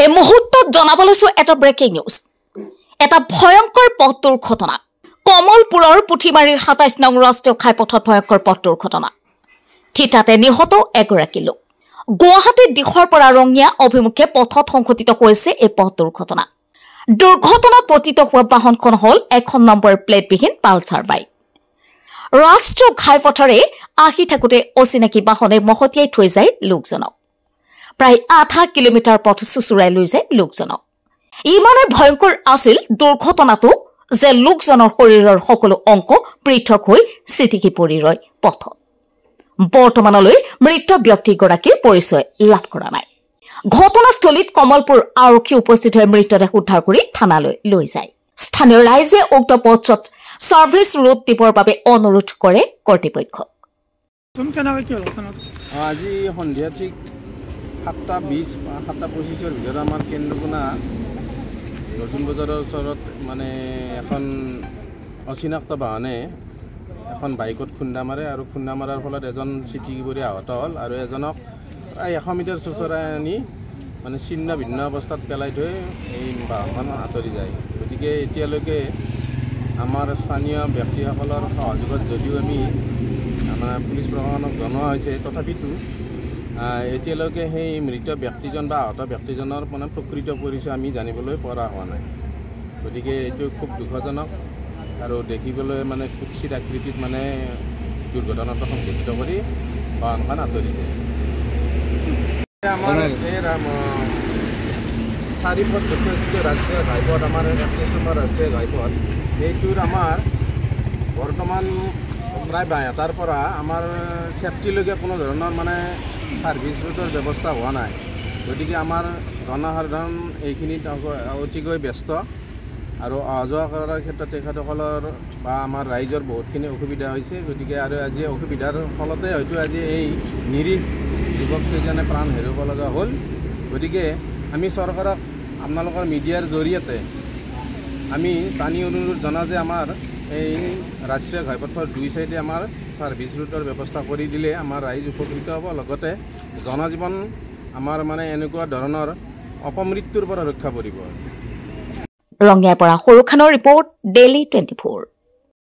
এই মুহূৰ্তত জনাব লৈছো এটা ব্ৰেকিং নিউজ এটা ভয়ংকৰ পথ দুৰ্ঘটনা কমলপুৰৰ পুথিমাৰীৰ ২৭ নং ৰাষ্ট্ৰীয় ঘাইপথত ভয়ংকৰ পথ দুৰ্ঘটনা ঠিতাতে নিহত এগৰাকী লোক গুৱাহাটীৰ দিশৰ পৰা ৰঙিয়া অভিমুখে পথত সংঘটিত হৈছে এই পথ দুৰ্ঘটনা দুৰ্ঘটনাত পতিত হোৱা বাহনখন হল ১ নম্বৰ প্লেটবিহীন পালচাৰ বাইক ৰাষ্ট্ৰীয় ঘাইপথৰে আহি থাকোতে অচিনাকি বাহনে মহতিয়াই থৈ যায় লোকজনক প্ৰায় আধা কিলোমিটাৰ পথ চুচুৰাই লৈ যায় লোকজনক ইমানে ভয়ংকৰ আছিল দুৰ্ঘটনাটো যে লোকজনৰ শৰীৰৰ সকলো অংশ পৃথক হৈ চিটিকি পৰি ৰয় পথত বৰ্তমানলৈ মৃত ব্যক্তিগৰাকীৰ পৰিচয় লাভ কৰা নাই ঘটনাস্থলীত কমলপুৰ আৰক্ষী উপস্থিত হৈ মৃতদেহ উদ্ধাৰ কৰি থানালৈ লৈ যায় স্থানীয় ৰাইজে উক্ত পথত সাৰ্ভিস ৰোড দিবৰ বাবে অনুৰোধ কৰে কৰ্তৃপক্ষক আজি সন্ধিয়া ঠিক ৭:২০ ৭:২৫ ভিতৰত আমাৰ কেন্দ্ৰগুনা নতুন বজাৰৰ ওচৰত মানে এখন অচিনাক্ত বাহনে এখন বাইকত খুন্দা মাৰে আৰু খুন্দা মাৰাৰ ফলত এজন চিটিকি পৰি আহত হ'ল আৰু এজনক প্ৰায় ১০০ মিটাৰ চোঁচৰাই আনি মানে ছিন্ন ভিন্ন অৱস্থাত পেলাই থৈ এই বাহনখন আঁতৰি যায় গতিকে এতিয়ালৈকে আমাৰ স্থানীয় ব্যক্তিসকলৰ সহযোগত যদিও আমি আমাৰ পুলিচ প্ৰশাসনক জনোৱা হৈছে তথাপিতো এতিয়ালৈকে সেই মৃত ব্যক্তিজন বা আহত ব্যক্তিজনৰ মানে প্ৰকৃত পৰিচয় আমি জানিবলৈ পৰা হোৱা নাই গতিকে এইটো খুব দুখজনক আৰু দেখিবলৈ মানে কুৎসিত আকৃতিত মানে দুৰ্ঘটনাটো সংঘটিত কৰি বাহনখন আঁতৰি যায় আমাৰ এই ৪ ফুট ৰাষ্ট্ৰীয় ঘাইপথ আমাৰ ৩১ নম্বৰ ৰাষ্ট্ৰীয় ঘাইপথ এইটোৰ আমাৰ বৰ্তমান প্ৰায় ২২টাৰ পৰা আমাৰ চেফটিলৈকে কোনো ধৰণৰ মানে সাৰ্ভিস ৰোডৰ ব্যৱস্থা হোৱা নাই গতিকে আমাৰ জনসাধাৰণ এইখিনিত অতিকৈ ব্যস্ত আৰু অহা যোৱা কৰাৰ ক্ষেত্ৰত তেখেতসকলৰ বা আমাৰ ৰাইজৰ বহুতখিনি অসুবিধা হৈছে গতিকে আৰু আজি অসুবিধাৰ ফলতে হয়তো আজি এই নিৰীহ যুৱককেইজনে প্ৰাণ হেৰুৱাব লগা হ'ল গতিকে আমি চৰকাৰক আপোনালোকৰ মিডিয়াৰ জৰিয়তে আমি টানি অনুৰোধ জনাওঁ যে আমাৰ এই ৰাষ্ট্ৰীয় ঘাইপথৰ দুই চাইডে আমাৰ সাৰ্ভিস ৰোডৰ ব্যৱস্থা কৰি দিলে আমাৰ ৰাইজ উপকৃত হ'ব লগতে জনজীৱন আমাৰ মানে এনেকুৱা ধৰণৰ অপমৃত্যুৰ পৰা ৰক্ষা পৰিব ৰঙিয়াৰ পৰা সৰুখানৰ ৰিপৰ্ট ডেইলি 24